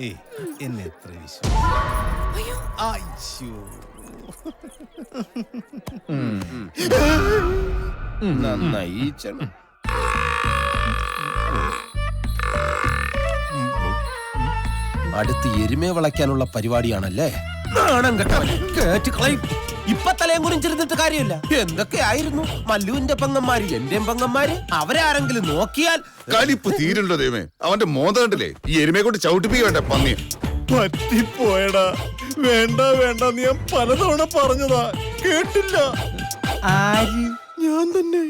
ഏയ് എന്നെ എത്ര വിശ്വാസം. അയ്യോ. നന്നായി അടുത്ത് എരുമയെ വളയ്ക്കാനുള്ള പരിപാടിയാണല്ലേ? നാണം കെട്ടവൻ. കേറ്റുകളയും. ഇപ്പൊ തലയും കുറിച്ചിരുന്നിട്ട് കാര്യമില്ല. എന്തൊക്കെയായിരുന്നു മല്ലുവിന്റെ പെങ്ങന്മാര്, എന്റെയും പെങ്ങന്മാര്. അവരാരെങ്കിലും നോക്കിയാൽ കലിപ്പ് തീരുണ്ടോ ദൈവമേ. അവന്റെ മോന്ത കണ്ടില്ലേ? ഈ എരുമയെ കൊണ്ട് ചവിട്ടിപ്പിക്കട്ടെ പന്നി. പറ്റിപ്പോയടാ. വേണ്ട വേണ്ട ഞാൻ പലതവണ പറഞ്ഞതാ, കേട്ടില്ല. ആര്? ഞാൻ തന്നെ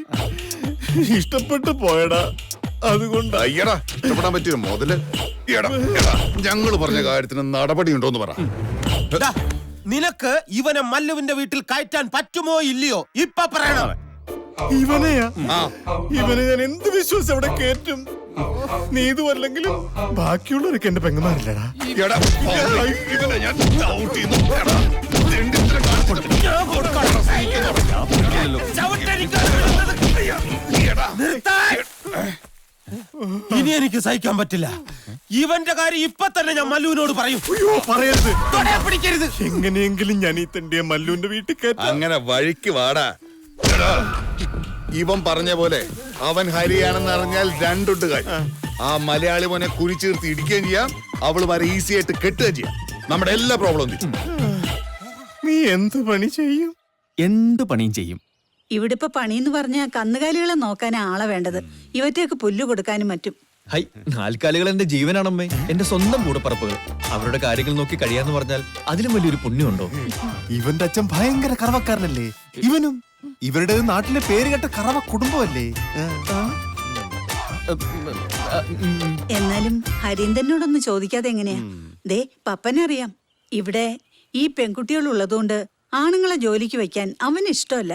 ഇഷ്ടപ്പെട്ടു പോയടാ. അതുകൊണ്ട് അയ്യടാ, ഇഷ്ടപ്പെടാൻ പറ്റിയ മുതല്. എടാ ഞങ്ങള് പറഞ്ഞ കാര്യത്തിന് നടപടി ഉണ്ടോന്ന് പറ. ദാ, നിനക്ക് ഇവനെ മല്ലുവിന്റെ വീട്ടിൽ കയറ്റാൻ പറ്റുമോ ഇല്ലയോ ഇപ്പൊ പറയണം. ഇവനെയാ? ഇവനെ ഞാൻ എന്ത് വിശ്വസിച്ച് അവിടെ കേറ്റും? നീതുമല്ലെങ്കിലും ബാക്കിയുള്ളവരൊക്കെ എന്റെ പെങ്ങന്മാരില്ലടാ. എടാ, ഇവനെ ഞാൻ ചവിട്ടിയിരുന്നു. എടാ, തെണ്ടിത്തരം കാണിച്ചിട്ട് ഞാൻ കൊടുക്കാം. ഇനി എനിക്ക് സഹിക്കാൻ പറ്റില്ല. ഇവന്റെ കാര്യം ഇപ്പൊ തന്നെ ഞാൻ മല്ലുവിനോട് പറയും. അയ്യോ പറയരുത്, പിടിക്കരുത്. എങ്ങനെയെങ്കിലും ഞാൻ ഈ തെണ്ടിയ മല്ലുവിന്റെ വീട്ടിൽ കയറ്റാം. അങ്ങനെ വഴിക്ക് വാടാ. എടാ, ഇവൻ പറഞ്ഞ പോലെ അവൻ ഹരിയാണെന്ന് അറിഞ്ഞാൽ രണ്ടുണ്ട് കാര്യം. ആ മലയാളി മോനെ കുരിച്ചീർത്ത് ഇടിക്കുകയും ചെയ്യാം, അവള് വരെ ഈസി ആയിട്ട് കെട്ടുകയും ചെയ്യാം. നമ്മുടെ എല്ലാ പ്രോബ്ലവും തീരും. നീ എന്ത് പണി ചെയ്യും? എന്ത് പണിയും ചെയ്യും. ഇവിടെ ഇപ്പൊ പണിന്ന് പറഞ്ഞ കന്നുകാലികളെ നോക്കാൻ ആളെ വേണ്ടത്. ഇവറ്റയൊക്കെ പുല്ല് കൊടുക്കാനും മറ്റും. ഹൈ, നാൽക്കാലികൾ എന്റെ ജീവനാണമ്മേ, എന്റെ സ്വന്തം കൂടപ്പറപ്പുകൾ. അവരുടെ കാര്യങ്ങൾ നോക്കി കഴിയാന്ന് പറഞ്ഞാൽ അതിലും വലിയൊരു പുണ്യമുണ്ടോ? ഇവന്റെ അച്ഛൻ ഭയങ്കര കറവക്കാരനല്ലേ? ഇവനും ഇവരുടെ നാട്ടിലെ പേരുകെട്ട കറവ കുടുംബമല്ലേ? എന്നാലും ഹരീന്ദ്രനോടൊന്ന് ചോദിക്കാതെ എങ്ങനെയാ? ദേ പപ്പനറിയാം, ഇവിടെ ഈ പെൺകുട്ടികൾ ഉള്ളതുകൊണ്ട് ആണുങ്ങളെ ജോലിക്ക് വെക്കാൻ അവന് ഇഷ്ടമല്ല.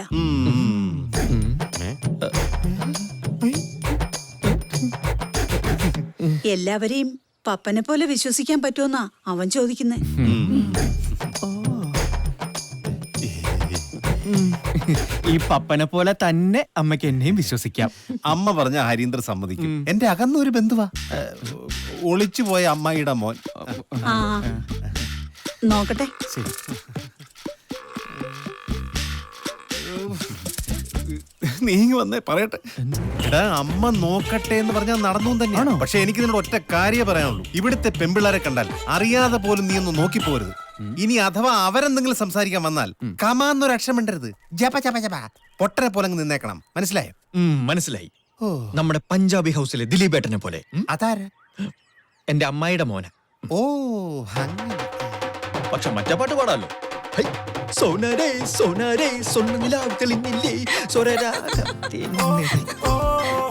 എല്ലാവരെയും പപ്പനെ പോലെ വിശ്വസിക്കാൻ പറ്റുമെന്നാ അവൻ ചോദിക്കുന്നേ. ഈ പപ്പനെ പോലെ തന്നെ അമ്മയ്ക്ക് എന്നെയും വിശ്വസിക്കാം. അമ്മ പറഞ്ഞ ഹരീന്ദ്ര സമ്മതിക്കും. എന്റെ അകന്നൊരു ബന്ധുവാ, ഒളിച്ചു പോയ അമ്മായിയുടെ മോൻ. ആ നോക്കട്ടെ. നീ വന്നേ പറയട്ടെ. എടാ, അമ്മ നോക്കട്ടെ എന്ന് പറഞ്ഞാൽ നടന്നു തന്നെയാണോ? പക്ഷെ എനിക്ക് നിന്നോട് ഒറ്റ കാര്യം പറയാനുള്ളൂ. ഇവിടുത്തെ പെമ്പിള്ളാരെ കണ്ടാൽ അറിയാതെ പോലും നീ ഒന്ന് നോക്കി പോരുത്. ഇനി അഥവാ അവരെന്തെങ്കിലും സംസാരിക്കാൻ വന്നാൽ കമാന്നൊരു അക്ഷരം മിണ്ടരുത്. ജപ ജപ ജപ പൊട്ടനെ പോലെ നിന്നേക്കണം. മനസ്സിലായോ? മനസ്സിലായി. നമ്മുടെ പഞ്ചാബി ഹൗസിലെ ദിലീപേട്ടനെ പോലെ. അതാരാ? എന്റെ അമ്മായിയുടെ മോന. ഓ അങ്ങനെ. പക്ഷെ മറ്റേ പാട്ട് പാടാലോ. ഹൈ, സോനരേ സോനരേ സൊന്നിലാവ് തെളിഞ്ഞില്ലേ സ്വരരാഗത്തിൻ്റെ.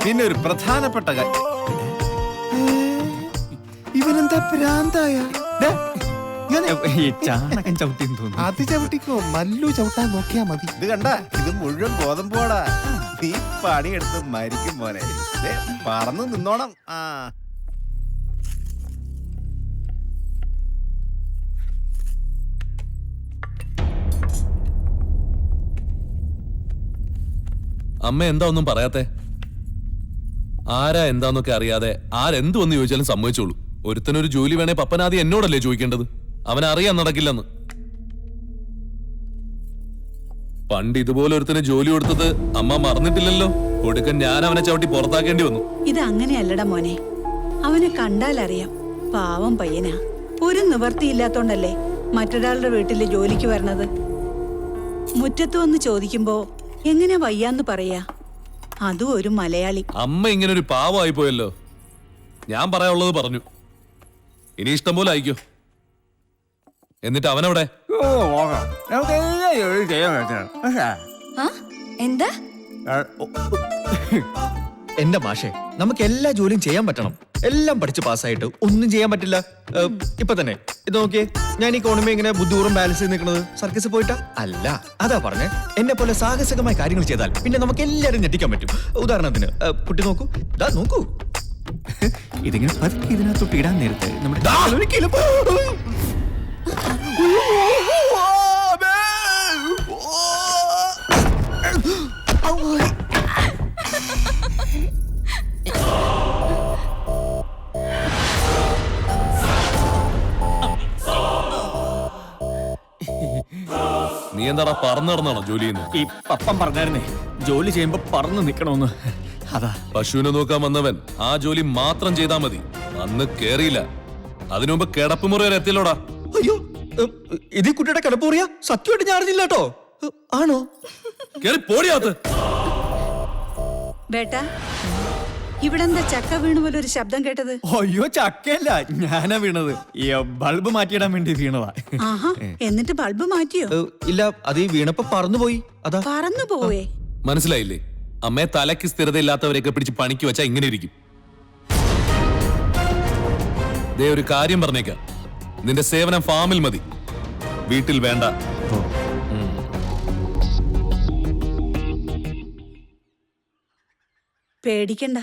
പിന്നെ ഒരു പ്രധാനപ്പെട്ട കാര്യം, ഇവനെന്താ ഭ്രാന്തായ? ഈ ചാണകം ചവിട്ടിന്ന് തോന്നുന്നു. അത് ചവിട്ടിക്കോ, മല്ലു ചവിട്ടാൻ നോക്കിയാ മതി. ഇത് കണ്ട, ഇത് മുഴുവൻ ഗോതമ്പോടാ. നീ പണിയെടുത്ത് മരിക്കും മോനെ. പറന്ന് നിന്നോണം. അമ്മ എന്താ ഒന്നും പറയാത്തെ? ആരാ എന്താന്നൊക്കെ അറിയാതെ ആരെന്തു വന്ന് ചോദിച്ചാലും സമ്മതിച്ചോളൂ. ഒരുത്തനൊരു ജോലി വേണേ പപ്പനാദ്യം എന്നോടല്ലേ ചോദിക്കേണ്ടത്? അവനറിയാൻ നടക്കില്ലെന്ന്. പണ്ട് ഇതുപോലെ ഒരുത്തന് ജോലി കൊടുത്തത് അമ്മ മറന്നിട്ടില്ലല്ലോ. കൊടുക്കാൻ ഞാൻ അവനെ ചവിട്ടി പുറത്താക്കേണ്ടി വന്നു. ഇത് അങ്ങനെയല്ലടാ മോനെ, അവനെ കണ്ടാലറിയാം പാവം പയ്യനാ. ഒരു നിവർത്തിയില്ലാത്തോണ്ടല്ലേ മറ്റൊരാളുടെ വീട്ടില് ജോലിക്ക് വരണത്. മുറ്റത്ത് വന്ന് ചോദിക്കുമ്പോ എങ്ങനെ വയ്യാന്ന് പറയാ? അതും ഒരു മലയാളി. അമ്മ ഇങ്ങനെ ഒരു പാവമായി പോയല്ലോ. ഞാൻ പറയാനുള്ളത് പറഞ്ഞു. ഇനി ഇഷ്ടം പോലെ അയക്കോ. എന്നിട്ട് അവനവിടെ എന്താ? എന്റെ മാഷേ, നമുക്ക് എല്ലാ ജോലിയും ചെയ്യാൻ പറ്റണം. എല്ലാം പഠിച്ച് പാസ്സായിട്ട് ഒന്നും ചെയ്യാൻ പറ്റില്ല. ഇപ്പൊ തന്നെ ഇത് നോക്കിയേ, ഞാൻ ഈ കോണമി ഇങ്ങനെ ബുദ്ധിപൂർവ്വം ബാലൻസ് ചെയ്ത് നിൽക്കുന്നത് സർക്കസ് പോയിട്ടാ അല്ല. അതാ പറഞ്ഞേ, എന്നെ പോലെ സാഹസികമായ കാര്യങ്ങൾ ചെയ്താൽ പിന്നെ നമുക്ക് എല്ലാവരും ഞെട്ടിക്കാൻ പറ്റും. ഉദാഹരണത്തിന് കുട്ടി നോക്കൂ, നോക്കൂ, ഇതിങ്ങനെ പതുക്കെ ഇതിനകത്തോട്ട് ഇടാൻ നേരത്തെ നമ്മുടെ നീ എന്താടാ പറന്നു നടന്നാണോ ജോലി ചെയ്യുന്നത്? ഈ പപ്പൻ പറഞ്ഞായിരുന്നേ ജോലി ചെയ്യുമ്പോ പറന്ന് നിക്കണോന്ന്. അതാ. പശുവിനെ നോക്കാൻ വന്നവൻ ആ ജോലി മാത്രം ചെയ്താ മതി. അന്ന് കേറിയില്ല. അതിനു മുമ്പ് കിടപ്പുമുറി വരെ എത്തില്ലോടാ. അയ്യോ, ഇത് കുട്ടിയുടെ കിടപ്പൂറിയ സത്യമായിട്ട് ഞാൻ അറിഞ്ഞില്ല കേട്ടോ. ആണോ? കേറി പോടിയാത്ത്. ബേട്ടാ, ഇവിടെന്താ ചക്ക വീണു പോലെ ഒരു ശബ്ദം കേട്ടത്? അയ്യോ, ചക്കയല്ല, ഞാനാ വീണത്. ഈ ബൾബ് മാറ്റിയിടാൻ വേണ്ടി വീണതാ. ആഹാ, എന്നിട്ട് ബൾബ് മാറ്റിയോ? ഇല്ല, അത് ഈ വീണപ്പോ പറന്നുപോയി. അതാ. പറന്നു പോവേ? മനസ്സിലായില്ലേ? അമ്മയെ തലയ്ക്ക് സ്ഥിരതയില്ലാത്തവരെയൊക്കെ പിടിച്ച് പണിക്ക് വെച്ചാ ഇങ്ങനെ ഇരിക്കും. ദേ ഒരു കാര്യം പറഞ്ഞേക്കാം, നിന്റെ സേവനം ഫാമിൽ മതി, വീട്ടിൽ വേണ്ട. പേടിക്കണ്ട,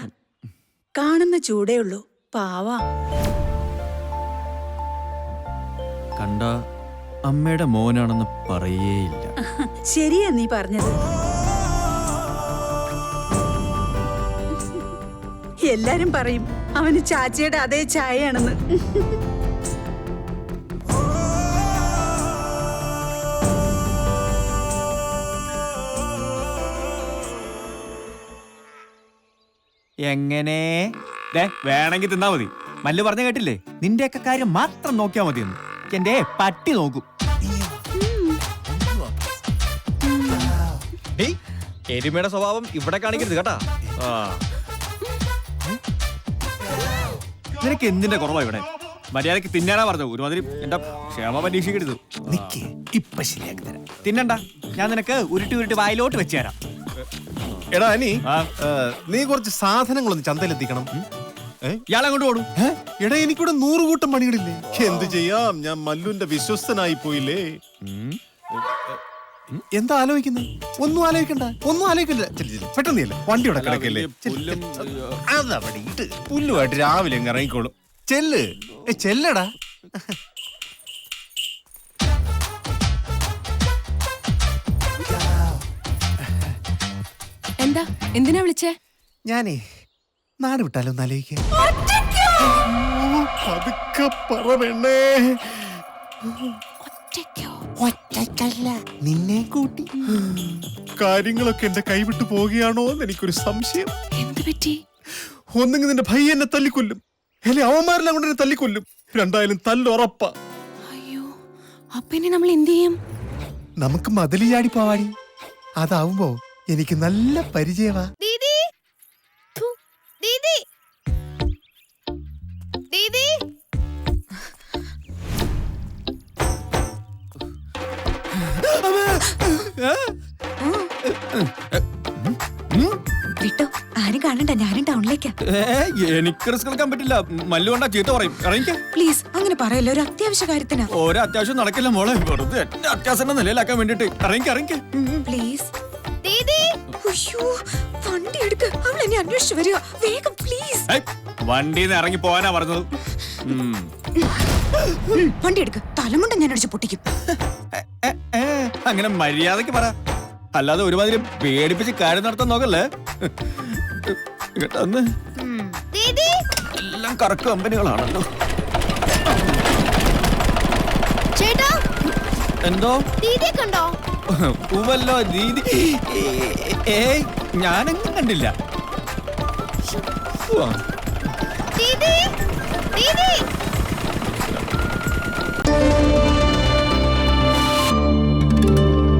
കാണുന്ന ചൂടേ ഉള്ളൂ. പാവാ. കണ്ട അമ്മയുടെ മോനാണെന്ന് പറയേയില്ല. ശരിയാ നീ പറഞ്ഞത്. എല്ലാരും പറയും അവന് ചാച്ചിയുടെ അതേ ചായയാണെന്ന്. എങ്ങനെ വേണമെങ്കിൽ തിന്നാ മതി. മല്ലു പറഞ്ഞ കേട്ടില്ലേ, നിന്റെയൊക്കെ കാര്യം മാത്രം നോക്കിയാ മതിയെന്ന്. എന്റെ പട്ടി നോക്കും. എരുമയുടെ സ്വഭാവം ഇവിടെ കാണിക്കരുത് കേട്ടാ. നിനക്ക് എന്തിന്റെ കുറവാ ഇവിടെ? മര്യാദക്ക് തിന്നാനാ പറഞ്ഞത്. ഒരുമാതിരി എന്റെ ക്ഷമ പരീക്ഷിക്കരുത്. ഇപ്പൊ ശരിയാക്കി തരാം. തിന്നണ്ട, ഞാൻ നിനക്ക് ഉരുട്ടി വായിലോട്ട് വെച്ച് തരാം. എടാ അനി, നീ കുറച്ച് സാധനങ്ങളൊന്ന് ചന്തയിലെത്തിക്കണം. ഇയാളെ കൊണ്ട് ഓടും. എടാ, എനിക്കിവിടെ 100 കൂട്ടം പണികളില്ലേ. എന്ത് ചെയ്യാം, ഞാൻ മല്ലുവിന്റെ വിശ്വസ്തനായി പോയില്ലേ. എന്താ ആലോചിക്കുന്നത്? ഒന്നും ആലോചിക്കണ്ട, ഒന്നും ആലോചിക്കണ്ട. പെട്ടെന്ന് വണ്ടി ഇവിടെ കിടക്കല്ലേ. അതവിടെ ഇട്ട് പുല്ലുമായിട്ട് രാവിലെ അങ്ങ് ഇറങ്ങിക്കോളും. ചെല്ല്, ചെല്ലടാ. എന്താ, എന്തിനാ വിളിച്ചേ? ഞാനേ നാട് വിട്ടാലോ ഒന്ന് ആലോചിക്കാം. പതുക്കെ പറ പെണ്ണേ. ഒറ്റയ്ക്കല്ല, നിന്നെ കൂട്ടി. കാര്യങ്ങളൊക്കെ എന്റെ കൈവിട്ടു പോവുകയാണോ എന്ന് എനിക്കൊരു സംശയം. എന്ത് പറ്റി? ഒന്നെങ്കിൽ നിന്റെ ഭൈ എന്നെ തല്ലിക്കൊല്ലും, അല്ലെ അവന്മാരെല്ലാം കൊണ്ട് എന്നെ തല്ലിക്കൊല്ലും. രണ്ടായാലും തല്ലുറപ്പാ. അയ്യോ, അപ്പൊ ഇനി നമ്മൾ എന്ത് ചെയ്യും? നമുക്ക് മതില് ചാടി പോവാടി. അതാവുമ്പോ എനിക്ക് നല്ല പരിചയമാ. ദീദി, ദീദി, ദീദി. വിട്ടോ, ആരും കാണണ്ട, ഞാനും ടൗണിലേക്കാ. എനിക്ക് റിസ്ക് എടുക്കാൻ പറ്റില്ല. മല്ലു കൊണ്ടാ ചീത്ത പറയും. ഇറങ്ങിക്ക. പ്ലീസ് അങ്ങനെ പറയല്ലോ, ഒരു അത്യാവശ്യ കാര്യത്തിനാ. ഓരോ അത്യാവശ്യം നടക്കില്ല മോളെ. വെറുതെ എന്റെ അത്യാവശ്യം നിലയിലാക്കാൻ വേണ്ടിട്ട് ഇറങ്ങിക്ക. പ്ലീസ്. അയ്യോ, വണ്ടി എടുക്ക്, അവൾ എന്നെ അന്വേഷിച്ചു വരിക. വേഗം പ്ലീസ്. വണ്ടിന്ന് ഇറങ്ങി പോവാനാ പറഞ്ഞത്. വണ്ടി എടുക്ക്, തലമുണ്ട ഞാൻ അടിച്ച് പൊട്ടിക്കും. അങ്ങനെ മര്യാദക്ക് പറ, അല്ലാതെ ഒരുമാതിരി പേടിപ്പിച്ച് കാര്യം നടത്താൻ നോക്കല്ലേ. കേട്ടന്ന് എല്ലാം കറക്ക് കമ്പനികളാണല്ലോ. ചേട്ടാ, എന്തോ ദീദിയെ കണ്ടോ? പൂവല്ലോ ദീദി. ഏയ്, ഞാനെങ്ങും കണ്ടില്ല. ദീദി, ദീദി.